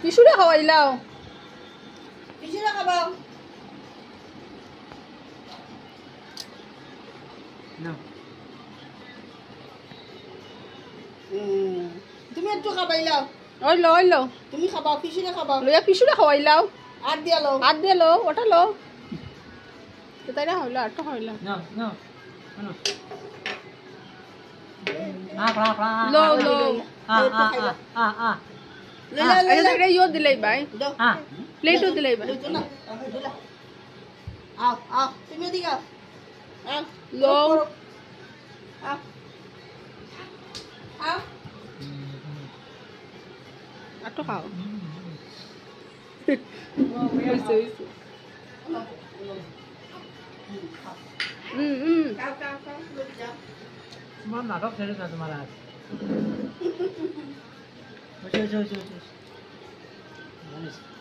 পিছুরে খাওয়াইলাও পিছুরে খাবাও না তুমি একটু খাবাইলাও ওইলো তুমি খাবাও পিছুরে খাবাও লইয়া পিছুরে খাওয়াইলাও আর দিয়া লও হাত দিয়ে লো ওটা লো তো তাই না হইলো আর তো হইলো no no no লো লো লইলা লইলা এটা ইও দিলাই ভাই দাও প্লেটও দিলাই ভাই লইতো না লইলা আও আও তুমি ওদিকে আও আও লো আও আও আর তো খাও হইছে হইছে খাও খাও খাও লই যাও তোমার নাটক ছেড়ে না তোমার আজ বসে বসে বসে বসে